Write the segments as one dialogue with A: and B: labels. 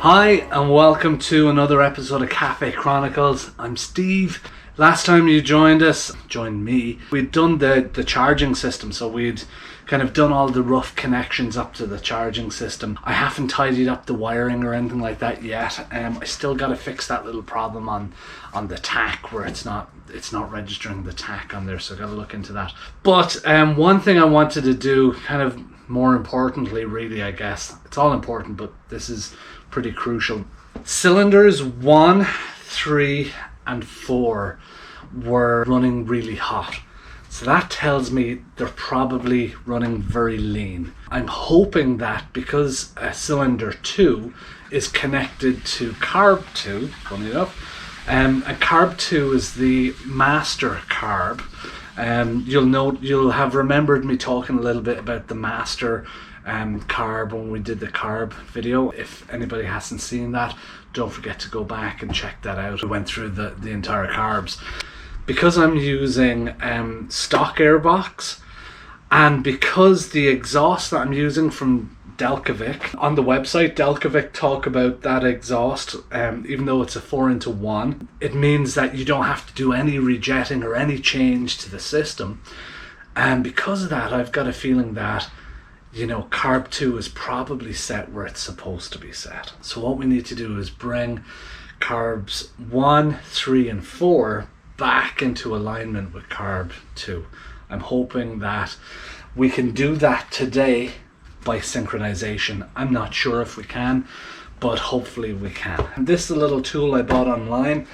A: Hi and welcome to another episode of Cafe Chronicles. I'm Steve. Last time you joined me, we'd done the charging system, so we'd kind of done all the rough connections up to the charging system. I haven't tidied up the wiring or anything like that yet. I still got to fix that little problem on the tack where it's not registering the tack on there, so I got to look into that. But one thing I wanted to do, kind of more importantly really, I guess, it's all important, but this is pretty crucial. Cylinders 1, 3 and 4 were running really hot. So that tells me they're probably running very lean. I'm hoping that because cylinder 2 is connected to Carb 2, funny enough, and Carb 2 is the master carb. You'll have remembered me talking a little bit about the master carb when we did the carb video. If anybody hasn't seen that, don't forget to go back and check that out. We went through the entire carbs. Because I'm using stock airbox, and because the exhaust that I'm using from Delcovic, on the website Delcovic talk about that exhaust, even though it's a 4-into-1, it means that you don't have to do any rejetting or any change to the system. And because of that, I've got a feeling that, you know, Carb 2 is probably set where it's supposed to be set. So what we need to do is bring carbs 1, 3 and 4 back into alignment with Carb 2. I'm hoping that we can do that today by synchronization. I'm not sure if we can, but hopefully we can. And this is a little tool I bought online.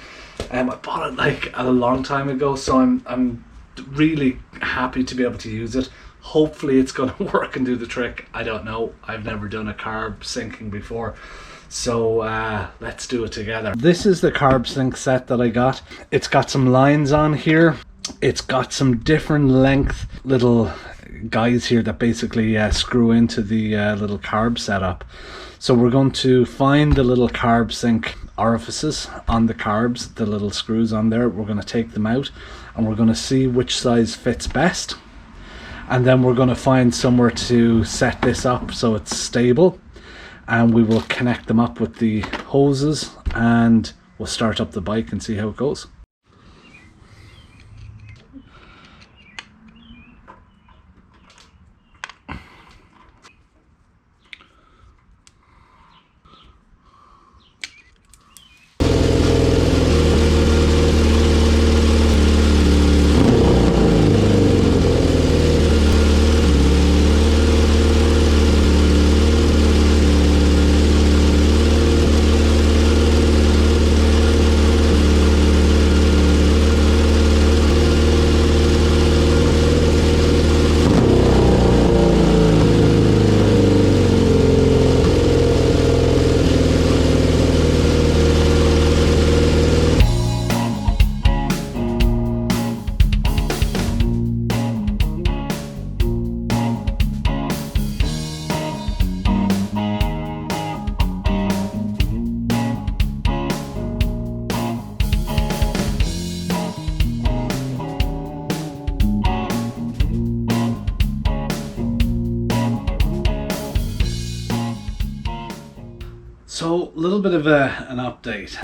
A: I bought it like a long time ago, so I'm really happy to be able to use it. Hopefully it's going to work and do the trick. I don't know. I've never done a carb syncing before. So let's do it together. This is the carb sync set that I got. It's got some lines on here. It's got some different length little guys here that basically screw into the little carb setup. So we're going to find the little carb sync orifices on the carbs, the little screws on there. We're going to take them out and we're going to see which size fits best. And then we're going to find somewhere to set this up so it's stable. And we will connect them up with the hoses and we'll start up the bike and see how it goes. So, a little bit of an update.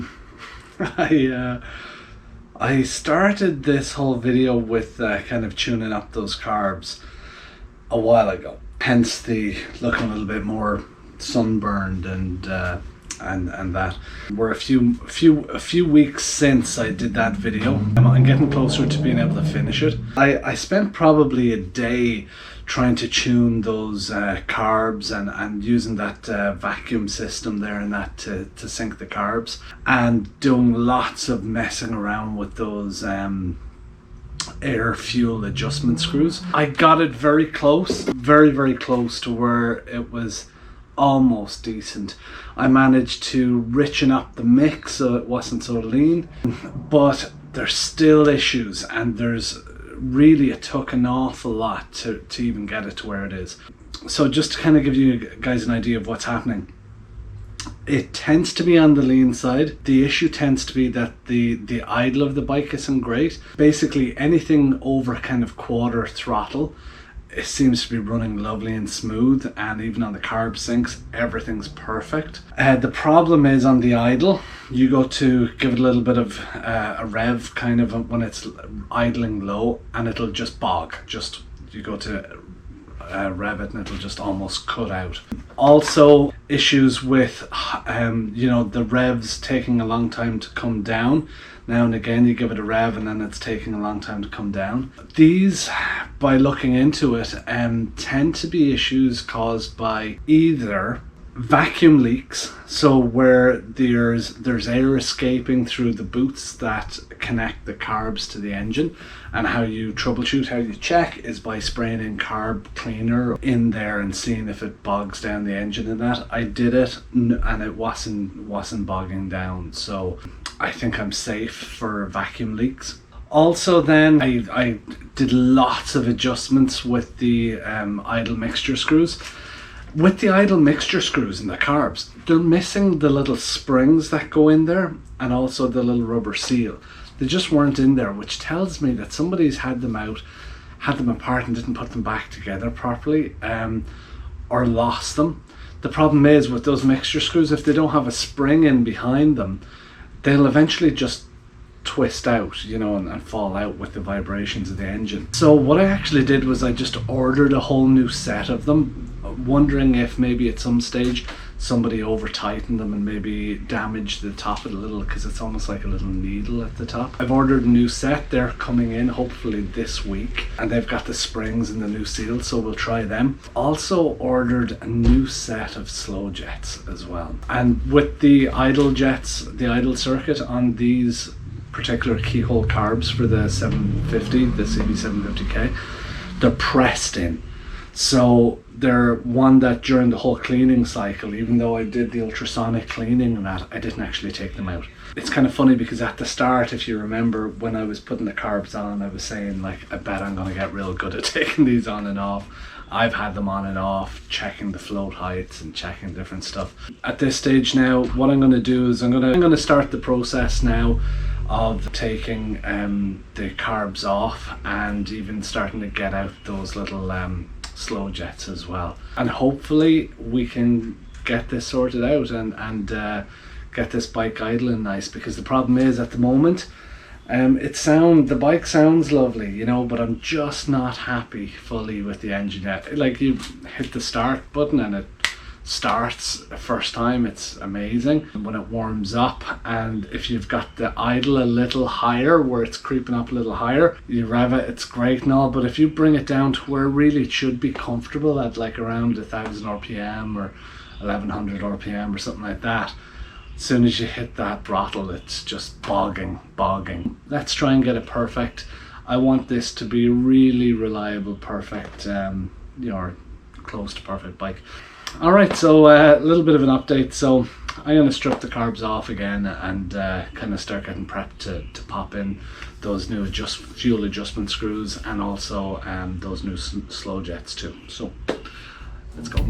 A: I started this whole video with kind of tuning up those carbs a while ago. Hence the looking a little bit more sunburned and that. We're a few weeks since I did that video. I'm getting closer to being able to finish it. I spent probably a day trying to tune those carbs and using that vacuum system there and that to sync the carbs, and doing lots of messing around with those air fuel adjustment screws. I got it very close, very close to where it was almost decent. I managed to richen up the mix so it wasn't so lean, but there's still issues, and there's really, it took an awful lot to even get it to where it is. So just to kind of give you guys an idea of what's happening, it tends to be on the lean side. The issue tends to be that the idle of the bike isn't great. Basically anything over kind of quarter throttle it seems to be running lovely and smooth, and even on the carb sinks, everything's perfect. The problem is on the idle. You go to give it a little bit of a rev kind of when it's idling low, and it'll just bog. Just you go to rev it and it'll just almost cut out. Also issues with the revs taking a long time to come down. Now and again you give it a rev and then it's taking a long time to come down. These, by looking into it, tend to be issues caused by either vacuum leaks, so where there's air escaping through the boots that connect the carbs to the engine, and how you troubleshoot, how you check, is by spraying in carb cleaner in there and seeing if it bogs down the engine. And that I did it and it wasn't bogging down, so I think I'm safe for vacuum leaks. Also then I did lots of adjustments with the idle mixture screws. With the idle mixture screws and the carbs, they're missing the little springs that go in there, and also the little rubber seal. They just weren't in there, which tells me that somebody's had them apart and didn't put them back together properly, or lost them. The problem is with those mixture screws, if they don't have a spring in behind them, they'll eventually just twist out, and fall out with the vibrations of the engine. So what I actually did was I just ordered a whole new set of them, wondering if maybe at some stage somebody over tightened them and maybe damaged the top of it a little, because it's almost like a little needle at the top. I've ordered a new set. They're coming in hopefully this week, and they've got the springs and the new seals, so we'll try them. Also ordered a new set of slow jets as well, and with the idle jets, the idle circuit on these particular keyhole carbs for the 750, the CB750K, they're pressed in. So they're one that during the whole cleaning cycle, even though I did the ultrasonic cleaning and that, I didn't actually take them out. It's kind of funny because at the start, if you remember, when I was putting the carbs on, I was saying like, I bet I'm going to get real good at taking these on and off. I've had them on and off, checking the float heights and checking different stuff. At this stage now, what I'm going to do is I'm going to start the process now of taking the carbs off, and even starting to get out those little slow jets as well. And hopefully we can get this sorted out and get this bike idling nice, because the problem is at the moment, the bike sounds lovely, but I'm just not happy fully with the engine yet. Like, you hit the start button and it starts the first time, it's amazing. When it warms up, and if you've got the idle a little higher, where it's creeping up a little higher, you rev it, it's great and all, but if you bring it down to where really it should be comfortable at like around 1000 RPM or 1100 RPM or something like that, as soon as you hit that throttle, it's just bogging. Let's try and get it perfect. I want this to be really reliable, perfect, or close to perfect bike. Alright, so a little bit of an update. So I'm going to strip the carbs off again and kind of start getting prepped to pop in those new fuel adjustment screws, and also those new slow jets too. So let's go.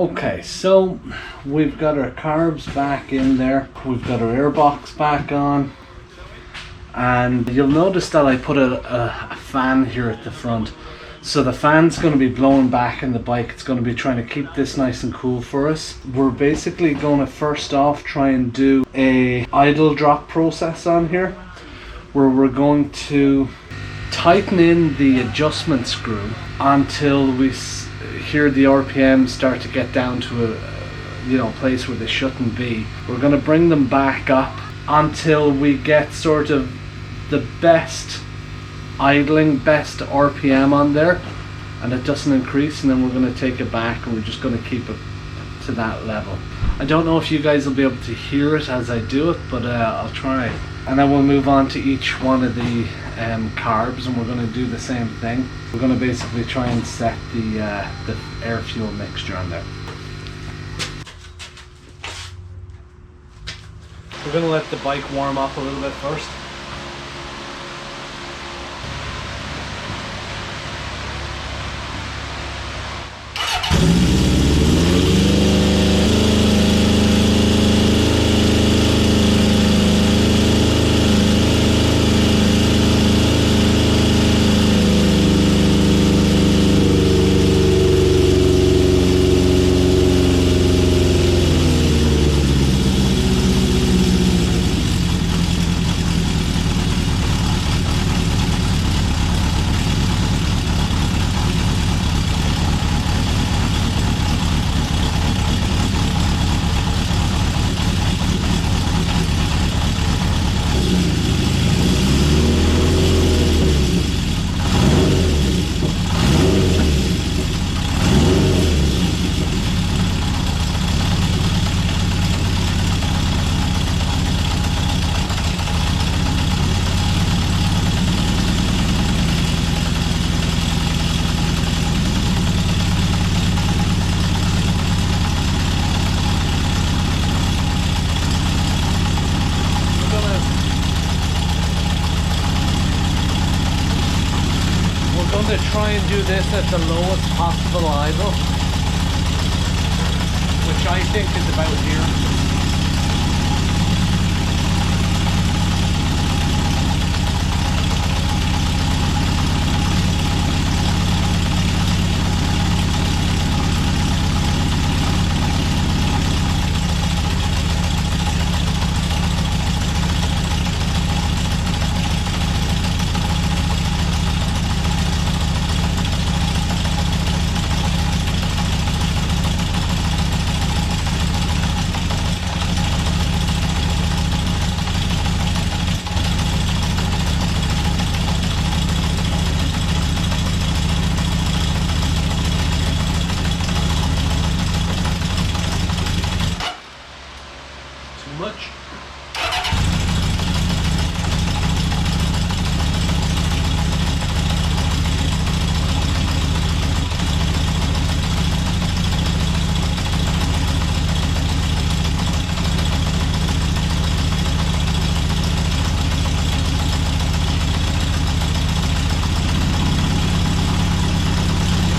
A: Okay, so we've got our carbs back in there, we've got our airbox back on, and you'll notice that I put a fan here at the front. So the fan's going to be blowing back in the bike. It's going to be trying to keep this nice and cool for us. We're basically going to first off try and do a idle drop process on here, where we're going to tighten in the adjustment screw until we hear the RPM start to get down to a place where they shouldn't be. We're going to bring them back up until we get sort of the best idling, best RPM on there, and it doesn't increase, and then we're going to take it back and we're just going to keep it to that level. I don't know if you guys will be able to hear it as I do it, but I'll try. And then we'll move on to each one of the carbs, and we're going to do the same thing. We're going to basically try and set the air fuel mixture on there. We're going to let the bike warm up a little bit first. To try and do this at the lowest possible idle, which I think is about here. Much.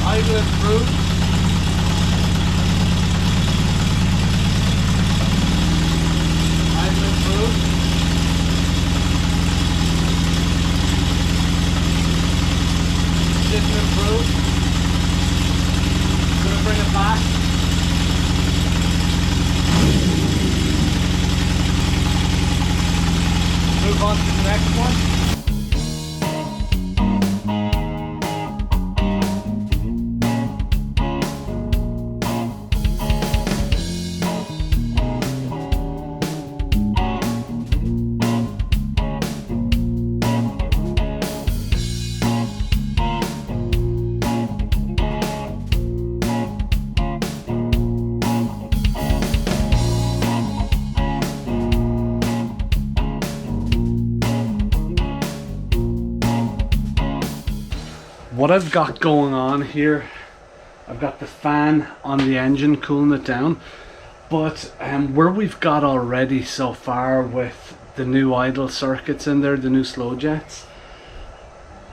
A: Idle through. Didn't improve. Gonna bring it back. Move on to the next one. What I've got going on here, I've got the fan on the engine cooling it down, but where we've got already so far with the new idle circuits in there, the new slow jets,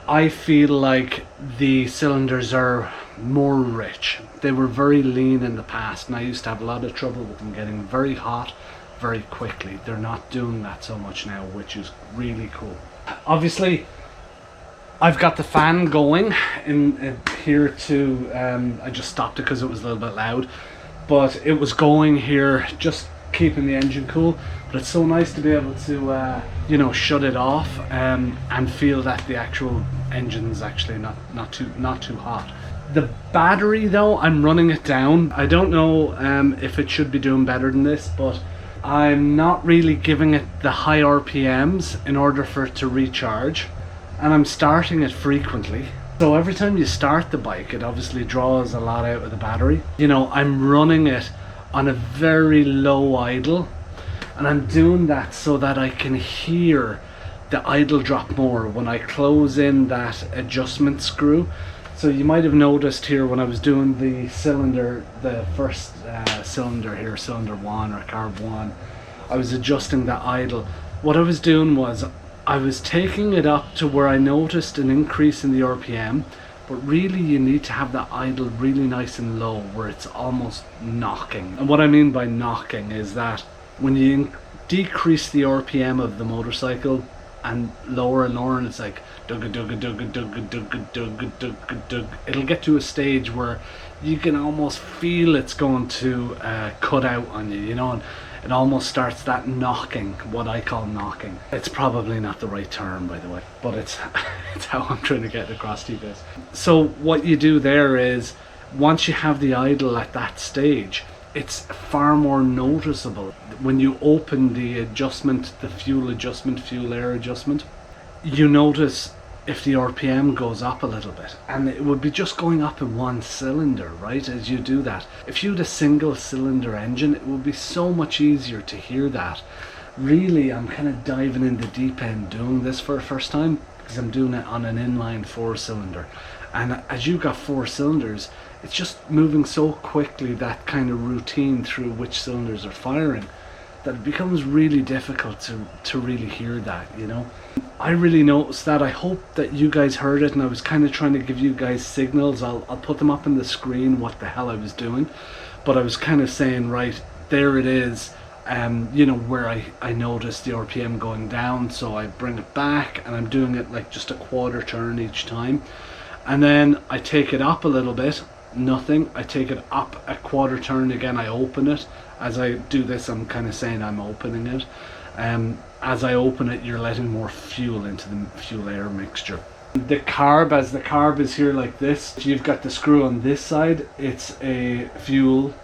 A: I feel like the cylinders are more rich. They were very lean in the past, and I used to have a lot of trouble with them getting very hot very quickly. They're not doing that so much now, which is really cool. Obviously, I've got the fan going in here too. I just stopped it because it was a little bit loud, but it was going here, just keeping the engine cool. But it's so nice to be able to you know, shut it off and feel that the actual engine's actually not too hot. The battery though, I'm running it down. I don't know if it should be doing better than this, but I'm not really giving it the high RPMs in order for it to recharge, and I'm starting it frequently. So every time you start the bike, it obviously draws a lot out of the battery. You know, I'm running it on a very low idle, and I'm doing that so that I can hear the idle drop more when I close in that adjustment screw. So you might have noticed here when I was doing the cylinder, the first cylinder here, cylinder 1 or carb 1, I was adjusting the idle. What I was doing was I was taking it up to where I noticed an increase in the RPM, but really you need to have that idle really nice and low where it's almost knocking. And what I mean by knocking is that when you decrease the RPM of the motorcycle and lower and it's like dugga dugga dugga dugga dugga dugga dugga dugga, it'll get to a stage where you can almost feel it's going to cut out on you, you know, and it almost starts that knocking, what I call knocking. It's probably not the right term, by the way, but it's how I'm trying to get it across to you guys. So what you do there is, once you have the idle at that stage, it's far more noticeable. When you open the adjustment, the fuel adjustment, fuel air adjustment, you notice if the RPM goes up a little bit, and it would be just going up in one cylinder, right, as you do that. If you had a single cylinder engine, it would be so much easier to hear that. Really, I'm kind of diving in the deep end doing this for the first time, because I'm doing it on an inline 4-cylinder, and as you've got 4 cylinders, it's just moving so quickly, that kind of routine through which cylinders are firing, that it becomes really difficult to really hear that, you know. I really noticed that. I hope that you guys heard it, and I was kind of trying to give you guys signals. I'll put them up on the screen, what the hell I was doing, but I was kind of saying, right, there it is, you know, where I noticed the RPM going down, so I bring it back, and I'm doing it like just a quarter turn each time, and then I take it up a little bit, nothing. I take it up a quarter turn again, I open it. As I do this, I'm kind of saying I'm opening it. As I open it, you're letting more fuel into the fuel air mixture. The carb, as the carb is here like this, you've got the screw on this side, it's a fuel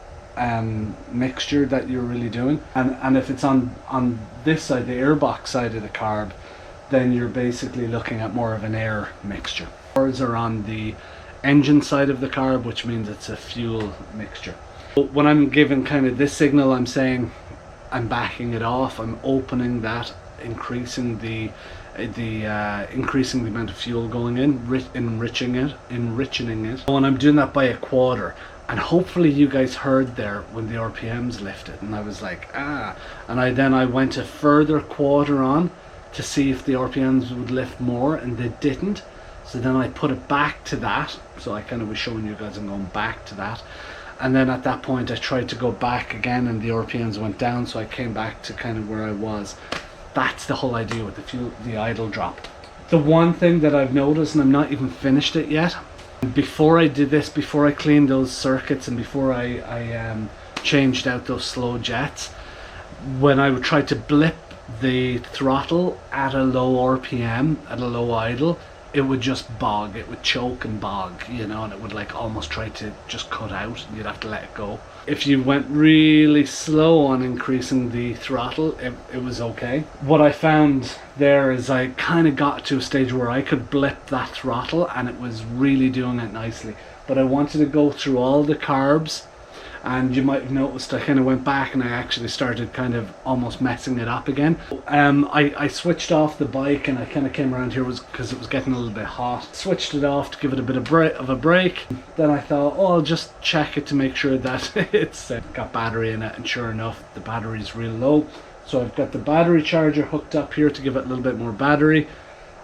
A: mixture that you're really doing, and if it's on this side, the airbox side of the carb, then you're basically looking at more of an air mixture. Ours are on the engine side of the carb, which means it's a fuel mixture. When I'm giving kind of this signal, I'm saying I'm backing it off, I'm opening that, increasing the amount of fuel going in, enriching it. And I'm doing that by a quarter, and hopefully you guys heard there when the RPMs lifted, and I was like, ah, and I went a further quarter on to see if the RPMs would lift more, and they didn't. So then I put it back to that, so I kind of was showing you guys I'm going back to that. And then at that point I tried to go back again, and the RPMs went down, so I came back to kind of where I was. That's the whole idea with the idle drop. The one thing that I've noticed, and I'm not even finished it yet, before I did this, before I cleaned those circuits and before I changed out those slow jets, when I would try to blip the throttle at a low RPM, at a low idle, it would just bog, it would choke and bog, you know, and it would like almost try to just cut out, and you'd have to let it go. If you went really slow on increasing the throttle, it was okay. What I found there is I kind of got to a stage where I could blip that throttle and it was really doing it nicely. But I wanted to go through all the carbs, and you might have noticed I kind of went back and I actually started kind of almost messing it up again. I switched off the bike, and I kind of came around here because it was getting a little bit hot. Switched it off to give it a bit of a break. Then I thought, oh, I'll just check it to make sure that it's got battery in it, and sure enough, the battery's real low. So I've got the battery charger hooked up here to give it a little bit more battery.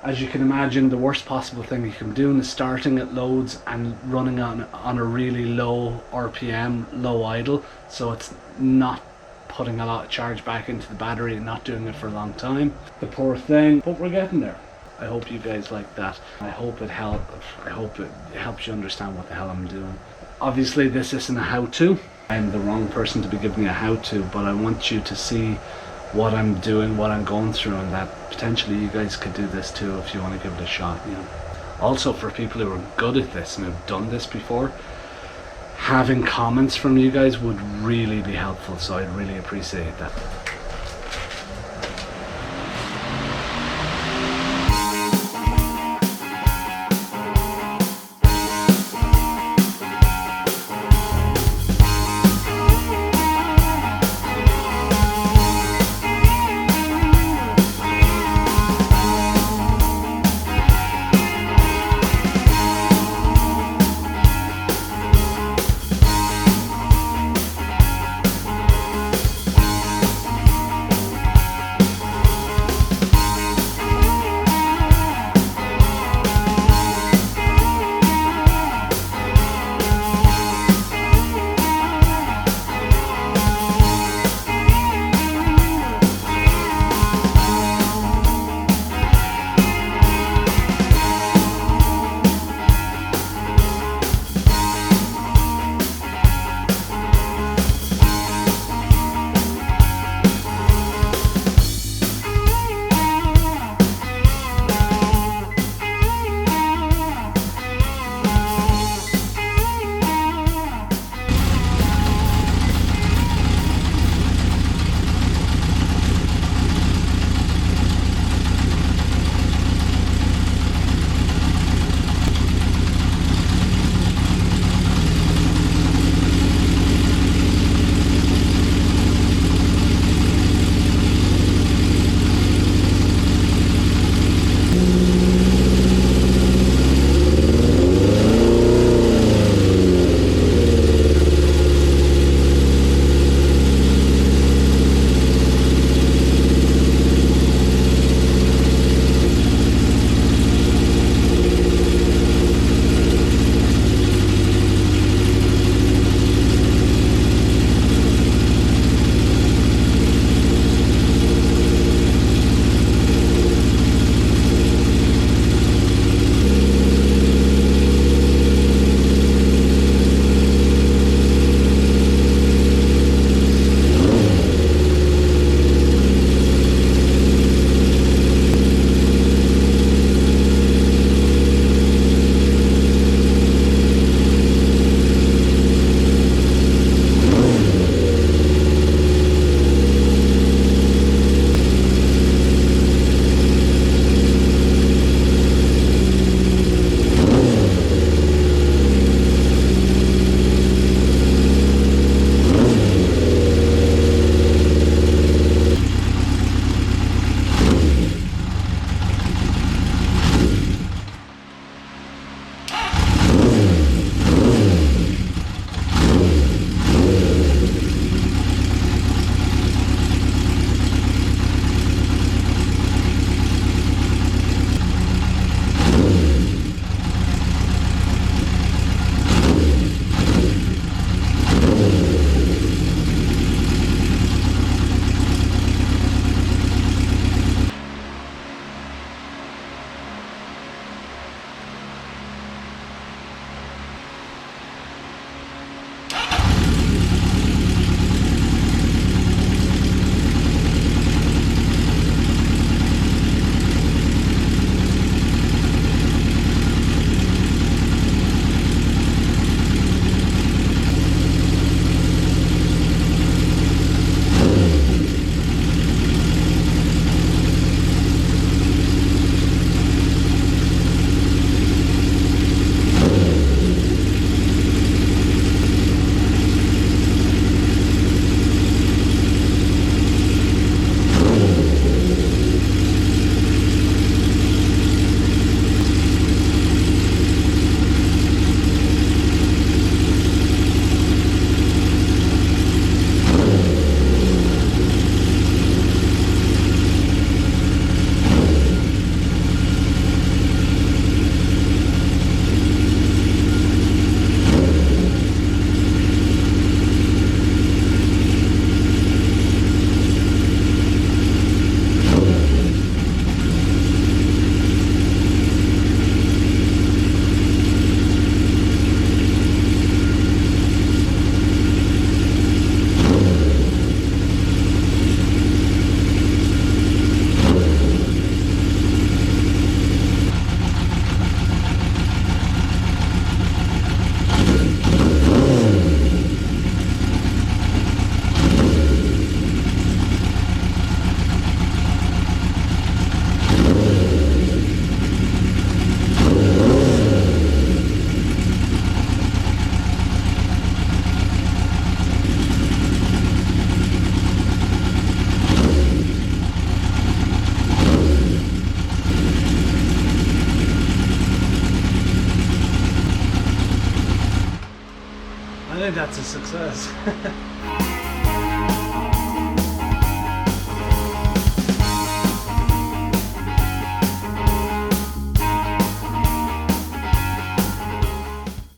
A: As you can imagine, the worst possible thing you can do is starting at loads and running on a really low RPM, low idle, so it's not putting a lot of charge back into the battery and not doing it for a long time. The poor thing, but we're getting there. I hope you guys like that. I hope it helps you understand what the hell I'm doing. Obviously this isn't a how-to. I'm the wrong person to be giving a how-to, but I want you to see what I'm doing, what I'm going through, and that potentially you guys could do this too if you want to give it a shot, you know. Also, for people who are good at this and have done this before, having comments from you guys would really be helpful, so I'd really appreciate that. that's a success.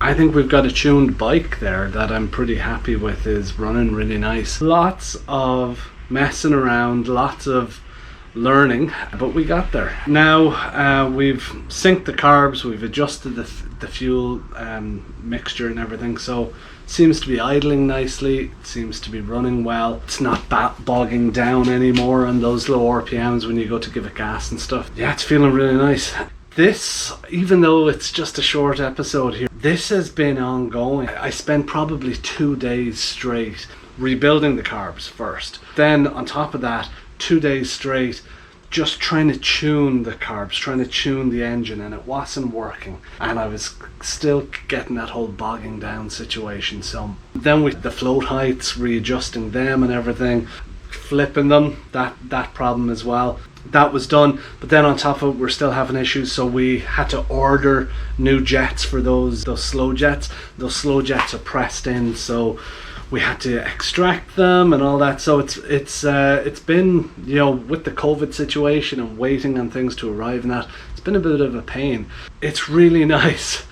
A: I think we've got a tuned bike there that I'm pretty happy with, is running really nice. Lots of messing around, lots of learning, but we got there. Now we've synced the carbs, we've adjusted the fuel mixture and everything, so it seems to be idling nicely, it seems to be running well. It's not bogging down anymore on those low RPMs when you go to give it gas and stuff. Yeah, it's feeling really nice. This, even though it's just a short episode here, this has been ongoing. I spent probably 2 days straight rebuilding the carbs first. Then on top of that, 2 days straight just trying to tune the carbs, trying to tune the engine, and it wasn't working. And I was still getting that whole bogging down situation. So then with the float heights, readjusting them and everything, flipping them, that problem as well. That was done, but then on top of it, we're still having issues, so we had to order new jets for those slow jets. Those slow jets are pressed in, so we had to extract them and all that. So it's been, you know, with the COVID situation and waiting on things to arrive and that, it's been a bit of a pain. It's really nice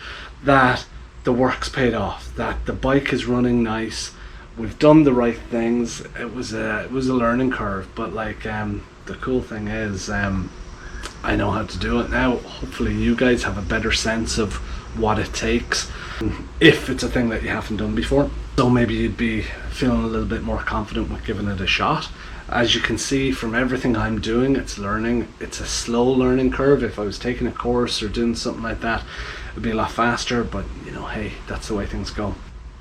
A: that the work's paid off, that the bike is running nice. We've done the right things. It was a learning curve, but like the cool thing is I know how to do it now. Hopefully you guys have a better sense of what it takes if it's a thing that you haven't done before. So maybe you'd be feeling a little bit more confident with giving it a shot. As you can see from everything I'm doing, it's learning. It's a slow learning curve. If I was taking a course or doing something like that, it'd be a lot faster, but you know, hey, that's the way things go.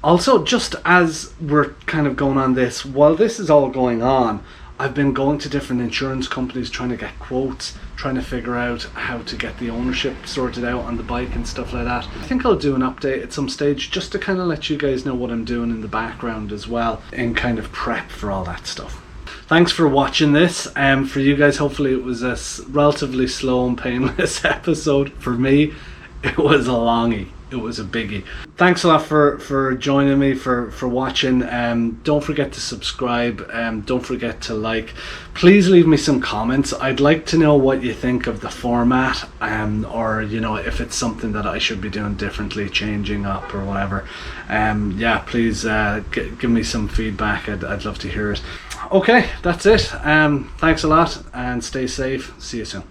A: Also, just as we're kind of going on this, while this is all going on, I've been going to different insurance companies trying to get quotes, trying to figure out how to get the ownership sorted out on the bike and stuff like that. I think I'll do an update at some stage just to kind of let you guys know what I'm doing in the background as well, and kind of prep for all that stuff. Thanks for watching this. For you guys, hopefully it was a relatively slow and painless episode. For me, it was a longie. It was a biggie. Thanks a lot for joining me, for watching. Don't forget to subscribe. Don't forget to like. Please leave me some comments. I'd like to know what you think of the format, or you know, if it's something that I should be doing differently, changing up or whatever. Yeah, please give me some feedback. I'd love to hear it. Okay, that's it. Thanks a lot and stay safe. See you soon.